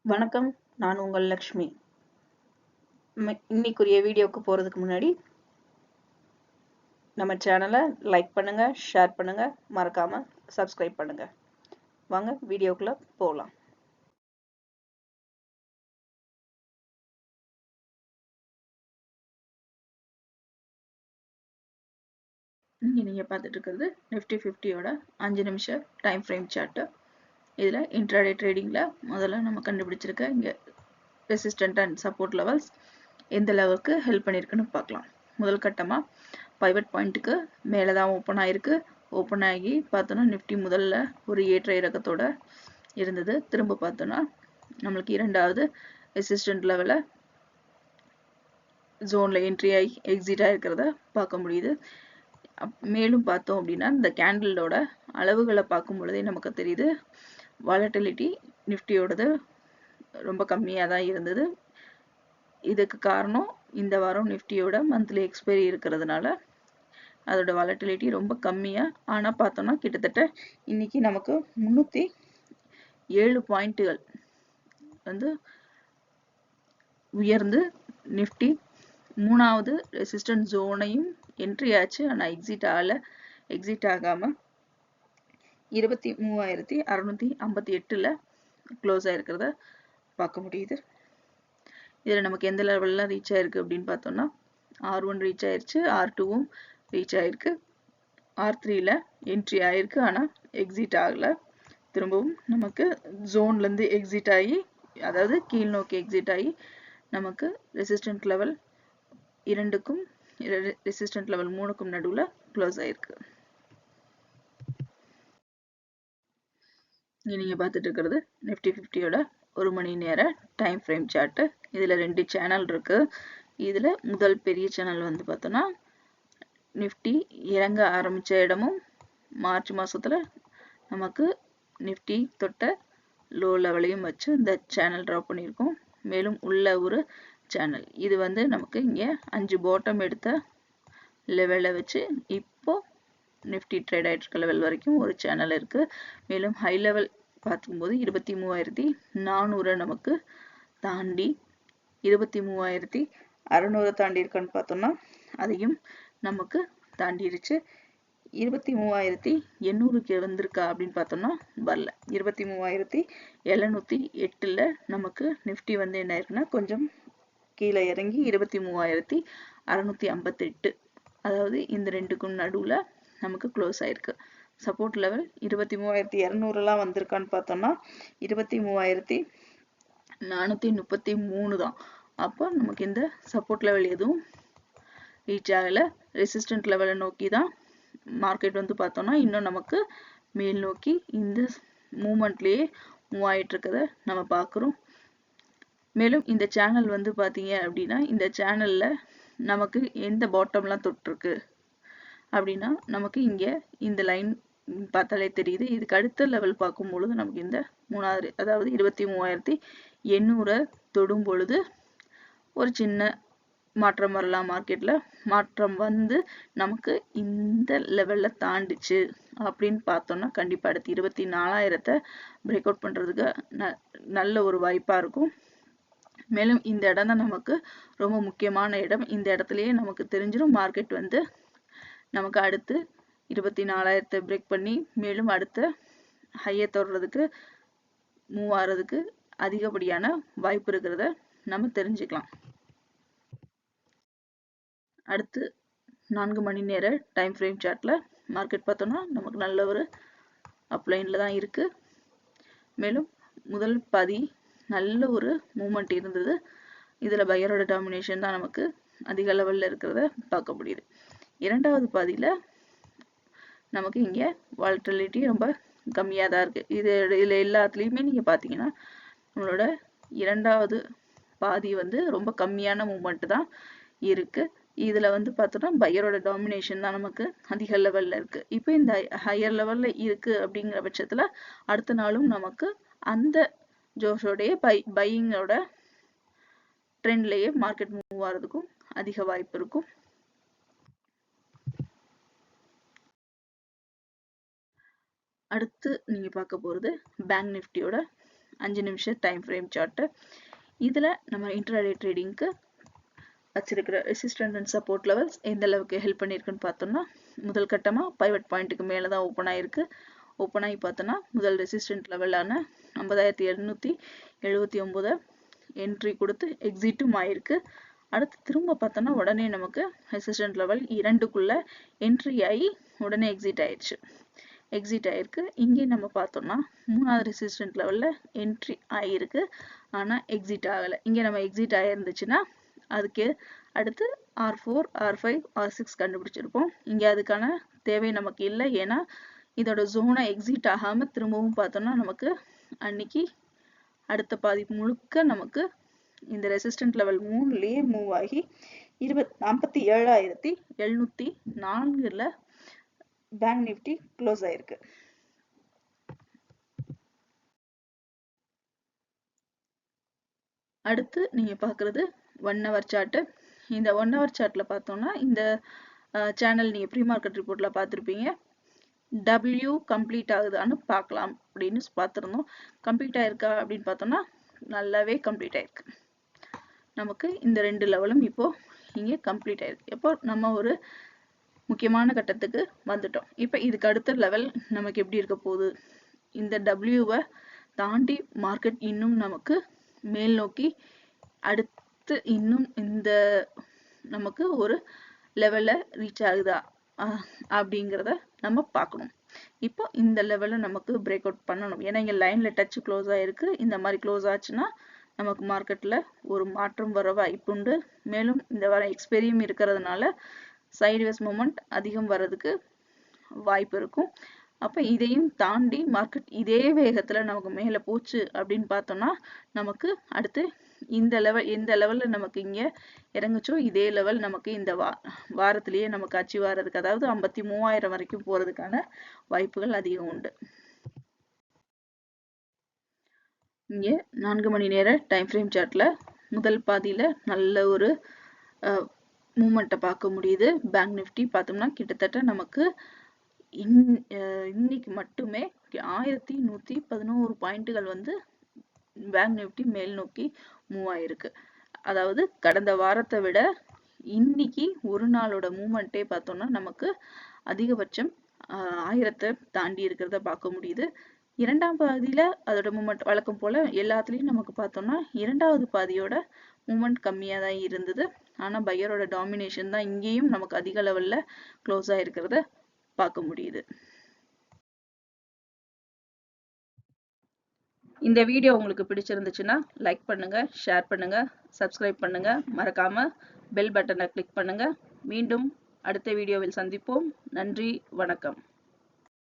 வணக்கம். நான் உங்கள் லக்ஷ்மி. இன்னைக்குரிய வீடியோக்கு போறதுக்கு முன்னாடி நம்ம சேனலை லைக் பண்ணுங்க, ஷேர் பண்ணுங்க, மறக்காம சப்ஸ்கிரைப் பண்ணுங்க. வாங்க வீடியோக்குள்ள போகலாம். இங்க நீங்க பார்த்துட்டு இருக்கிறது நிஃப்டி 50யோட 5 நிமிஷ டைம் ஃப்ரேம் சார்ட். இதுல இன்ட்ராடே ட்ரேடிங்ல முதல்ல நம்ம கண்டுபிடிச்சிருக்க இங்க ரெசிஸ்டன்ட் அண்ட் சப்போர்ட் லெவல்ஸ் எந்த லெவலுக்கு ஹெல்ப் பண்ணிருக்குன்னு பார்க்கலாம். முதல் கட்டமா பைவட் பாயிண்ட்டுக்கு மேலே தான் ஓப்பன் ஆயிருக்கு. ஓப்பன் ஆகி பார்த்தோன்னா நிஃப்டி முதல்ல ஒரு ஏற்ற இறக்கத்தோட இருந்தது. திரும்ப பார்த்தோன்னா நம்மளுக்கு இரண்டாவது ரெசிஸ்டன்ட் லெவல ஜோன்ல என்ட்ரி ஆகி எக்ஸிட் ஆயிருக்கிறத பார்க்க முடியுது. மேலும் பார்த்தோம் அப்படின்னா இந்த கேண்டிலோட அளவுகளை பார்க்கும் பொழுதே நமக்கு தெரியுது வாலட்டிலிட்டி நிஃப்டியோடது ரொம்ப கம்மியாக தான் இருந்தது. இதுக்கு காரணம் இந்த வாரம் நிஃப்டியோட மந்த்லி எக்ஸ்பைரி இருக்கிறதுனால அதோட வாலட்டிலிட்டி ரொம்ப கம்மியா. ஆனா பார்த்தோம்னா கிட்டத்தட்ட இன்னைக்கு நமக்கு 307 பாயிண்ட்டுகள் வந்து உயர்ந்து நிஃப்டி மூணாவது ரெசிஸ்டன்ட் ஜோனையும் என்ட்ரி ஆச்சு. ஆனா எக்ஸிட் ஆகாம 23,658ல க்ளோஸ் ஆயிருக்கிறத பார்க்க முடியுது. இதுல நமக்கு எந்த லெவல்ல ரீச் ஆயிருக்கு அப்படின்னு பார்த்தோம்னா R1 ரீச் ஆயிருச்சு, R2வும் ரீச் ஆயிருக்கு, R3ல என்ட்ரி ஆயிருக்கு. ஆனா எக்ஸிட் ஆகல. திரும்பவும் நமக்கு ஜோன்ல இருந்து எக்ஸிட் ஆகி, அதாவது கீழ் நோக்கி எக்ஸிட் ஆகி நமக்கு ரெசிஸ்டன்ட் லெவல் 2க்கும் ரெசிஸ்டன்ட் லெவல் 3க்கும் நடுவுல க்ளோஸ் ஆயிருக்கு. இங்க நீங்க பார்த்துட்டு இருக்கிறது நிஃப்டி 50யோட ஒரு மணி நேர டைம் ஃப்ரேம் சார்ட். இதுல 2 சேனல் இருக்கு. இதுல முதல் பெரிய சேனல் வந்து பார்த்தோம்னா நிஃப்டி இறங்க ஆரம்பிச்ச இடமும் மார்ச் மாசத்துல நமக்கு நிஃப்டி தொட்ட லோ லெவலையும் வச்சு இந்த சேனல் ட்ரா பண்ணியிருக்கோம். மேலும் உள்ள ஒரு சேனல் இது வந்து நமக்கு இங்க 5 பாட்டம் எடுத்த லெவலை வச்சு இப்போ நிஃப்டி ட்ரேட் ஆயிட்டு இருக்க லெவல் வரைக்கும் ஒரு சேனல் இருக்கு. மேலும் ஹை லெவல் பார்க்கும்போது 23,400 நமக்கு தாண்டி 23,600 தாண்டி இருக்கான்னு பார்த்தோம்னா அதையும் நமக்கு தாண்டிடுச்சு. 23,800க்கு வந்திருக்கா அப்படின்னு பார்த்தோம்னா வரல. 23,708ல நமக்கு நிஃப்டி வந்து என்ன இருக்குன்னா கொஞ்சம் கீழே இறங்கி 23,658, அதாவது இந்த ரெண்டுக்கும் நடுவுல நமக்கு க்ளோஸ் ஆயிருக்கு. சப்போர்ட் லெவல் 23,200லாம் வந்திருக்கான்னு பார்த்தோம்னா 23,433 தான். அப்போ நமக்கு இந்த சப்போர்ட் லெவல் எதுவும் ரீச் ஆகல. ரெசிஸ்டன்ட் லெவலை நோக்கி தான் மார்க்கெட் வந்து பார்த்தோம்னா இன்னும் நமக்கு மேல் நோக்கி இந்த மூமெண்ட்லயே மூவ் ஆயிட்டு இருக்கிறத நம்ம பார்க்குறோம். மேலும் இந்த சேனல் வந்து பார்த்தீங்க அப்படின்னா இந்த சேனல்ல நமக்கு எந்த பாட்டம்லாம் தொட்டிருக்கு அப்படின்னா நமக்கு இங்க இந்த லைன் பார்த்தாலே தெரியுது. இதுக்கு அடுத்த லெவல் பார்க்கும் பொழுது நமக்கு இந்த மூணாவது, அதாவது 23,800 தொடும் பொழுது ஒரு சின்ன மாற்றம் வரலாம். மார்க்கெட்ல மாற்றம் வந்து நமக்கு இந்த லெவல்ல தாண்டிச்சு அப்படின்னு பார்த்தோம்னா கண்டிப்பா அடுத்து 24,000 பிரேக் அவுட் பண்றதுக்கு நல்ல ஒரு வாய்ப்பா இருக்கும். மேலும் இந்த இடம் தான் நமக்கு ரொம்ப முக்கியமான இடம். இந்த இடத்துலயே நமக்கு தெரிஞ்சிடும் மார்க்கெட் வந்து நமக்கு அடுத்து 24,000 பிரேக் பண்ணி மேலும் அடுத்த ஹையை தொடுறதுக்கு மூவ் ஆறதுக்கு அதிகப்படியான வாய்ப்பு இருக்கிறத நம்ம தெரிஞ்சுக்கலாம். அடுத்து 4 மணி நேர டைம் ஃப்ரேம் சார்ட்ல மார்க்கெட் பார்த்தோம்னா நமக்கு நல்ல ஒரு அப்லைன்ல தான் இருக்கு. மேலும் முதல் பாதி நல்ல ஒரு மூமெண்ட் இருந்தது. இதுல பையரோட டாமினேஷன் தான் நமக்கு அதிக லெவல்ல இருக்கிறத பார்க்க முடியுது. இரண்டாவது பாதியில நமக்கு இங்க வாலட்டிலிட்டி ரொம்ப கம்மியா தான் இருக்கு. இதுல எல்லாத்துலயுமே நீங்க பாத்தீங்கன்னா நம்மளோட இரண்டாவது பாதி வந்து ரொம்ப கம்மியான மூமெண்ட் தான் இருக்கு. இதுல வந்து பார்த்தோம்னா பையரோட டாமினேஷன் தான் நமக்கு அதிக லெவல்ல இருக்கு. இப்போ இந்த ஹையர் லெவல்ல இருக்கு அப்படிங்கிற பட்சத்துல அடுத்த நாளும் நமக்கு அந்த ஜோஷோடைய பையிங்கோட ட்ரெண்ட்லயே மார்க்கெட் மூவ் ஆகிறதுக்கும் அதிக வாய்ப்பு இருக்கும். அடுத்து நீங்க பார்க்க போறது பேங்க் நிஃப்டியோட 5 நிமிஷம் டைம் ஃப்ரேம் சார்ட். இதுல நம்ம இன்ட்ராடே ட்ரேடிங்க்கு வச்சிருக்கிற ரெசிஸ்டன்ட் அண்ட் சப்போர்ட் லெவல்ஸ் எந்த அளவுக்கு ஹெல்ப் பண்ணியிருக்குன்னு பார்த்தோம்னா, முதல் கட்டமா பைவட் பாயிண்ட்டுக்கு மேலே தான் ஓப்பன் ஆயிருக்கு. ஓப்பன் ஆகி பார்த்தோன்னா முதல் ரெசிஸ்டன்ட் லெவலான 50,279 என்ட்ரி கொடுத்து எக்ஸிட்டும் ஆயிருக்கு. அடுத்து திரும்ப பார்த்தோன்னா உடனே நமக்கு ரெசிஸ்டன்ட் லெவல் 2க்குள்ள என்ட்ரி ஆகி உடனே எக்ஸிட் ஆயிடுச்சு. எக்ஸிட் ஆயிருக்கு. இங்கே நம்ம பார்த்தோம்னா 3வது ரெசிஸ்டன்ட் லெவல்ல என்ட்ரி ஆயிருக்கு, ஆனா எக்ஸிட் ஆகலை. இங்கே நம்ம எக்ஸிட் ஆயிருந்துச்சுன்னா அதுக்கு அடுத்து R4, R5, R6 கண்டுபிடிச்சிருப்போம். இங்கே அதுக்கான தேவை நமக்கு இல்லை. ஏன்னா இதோட ஜோனை எக்ஸிட் ஆகாம திரும்பவும் பார்த்தோம்னா நமக்கு அன்னைக்கு அடுத்த பாதி முழுக்க நமக்கு இந்த ரெசிஸ்டன்ட் லெவல் 3லயே மூவ் ஆகி 57,704ல பேங்க் நிஃப்டி க்ளோஸ் ஆயிருக்கு. அடுத்து நீங்க பாக்குறது 1 hour சார்ட். இந்த 1 hour சார்ட்ல பார்த்தோம்னா இந்த சேனல் நீங்க ப்ரீ மார்க்கெட் ரிப்போர்ட்ல பார்த்திருப்பீங்க. W கம்ப்ளீட் ஆகுதான்னு பார்க்கலாம் அப்படின்னு பார்த்துருந்தோம். கம்ப்ளீட் ஆயிருக்கா அப்படின்னு பார்த்தோம்னா நல்லாவே கம்ப்ளீட் ஆயிருக்கு. நமக்கு இந்த 2 லெவலும் இப்போ இங்கே கம்ப்ளீட் ஆயிருக்கு. இப்போ நம்ம ஒரு முக்கியமான கட்டத்துக்கு வந்துட்டோம். இப்போ இதுக்கு அடுத்த லெவல் நமக்கு எப்படி இருக்க போகுது? இந்த W-வை தாண்டி மார்க்கெட் இன்னும் நமக்கு மேல் நோக்கி அடுத்து இன்னும் இந்த நமக்கு ஒரு லெவல்ல ரீச் ஆகுதா அப்படிங்கிறத நம்ம பார்க்கணும். இப்போ இந்த லெவல்ல நமக்கு பிரேக் அவுட் பண்ணணும். ஏன்னா இங்க லைன்ல டச் க்ளோஸ் ஆயிருக்கு. இந்த மாதிரி க்ளோஸ் ஆச்சுன்னா நமக்கு மார்க்கெட்ல ஒரு மாற்றம் வர வாய்ப்புண்டு. மேலும் இந்த வர எக்ஸ்பெரியும் இருக்கிறதுனால சைட்வேஸ் மூமெண்ட் அதிகம் வர்றதுக்கு வாய்ப்பு இருக்கும். அப்ப இதையும் தாண்டி மார்க்கெட் இதே வேகத்துல நமக்கு மேல போச்சு அப்படின்னு பார்த்தோம்னா நமக்கு அடுத்து இந்த லெவல் எந்த லெவல்ல நமக்கு இங்க இறங்குச்சோ இதே லெவல் நமக்கு இந்த வாரத்திலேயே நமக்கு அச்சீவ் ஆகிறதுக்கு, அதாவது 53,000 வரைக்கும் போறதுக்கான வாய்ப்புகள் அதிகம் உண்டு. இங்க 4 மணி நேர டைம் ஃப்ரேம் சார்ட்ல முதல் பாதியில நல்ல ஒரு மூமெண்ட்டை பார்க்க முடியுது. பேங்க் நிஃப்டி பார்த்தோம்னா கிட்டத்தட்ட நமக்கு இன்னைக்கு மட்டுமே 1111 பாயிண்ட்டுகள் வந்து பேங்க் நிஃப்டி மேல் நோக்கி மூவ் ஆயிருக்கு. அதாவது கடந்த வாரத்தை விட இன்னைக்கு ஒரு நாளோட மூமெண்ட்டே பார்த்தோம்னா நமக்கு அதிகபட்சம் 1000 தாண்டி இருக்கிறத பார்க்க முடியுது. இரண்டாம் பாதியில அதோட மூமெண்ட் வழக்கம் போல எல்லாத்துலயும் நமக்கு பார்த்தோம்னா இரண்டாவது பாதியோட மூமெண்ட் கம்மியா தான் இருந்தது. ஆனா பையரோட டாமினேஷன் தான் இங்கேயும் நமக்கு அதிக லெவல்ல க்ளோஸ் ஆயிருக்கிறத பார்க்க முடியுது. இந்த வீடியோ உங்களுக்கு பிடிச்சிருந்துச்சுன்னா லைக் பண்ணுங்க, ஷேர் பண்ணுங்க, சப்ஸ்கிரைப் பண்ணுங்க, மறக்காம பெல் பட்டனை கிளிக் பண்ணுங்க. மீண்டும் அடுத்த வீடியோவில் சந்திப்போம். நன்றி, வணக்கம்.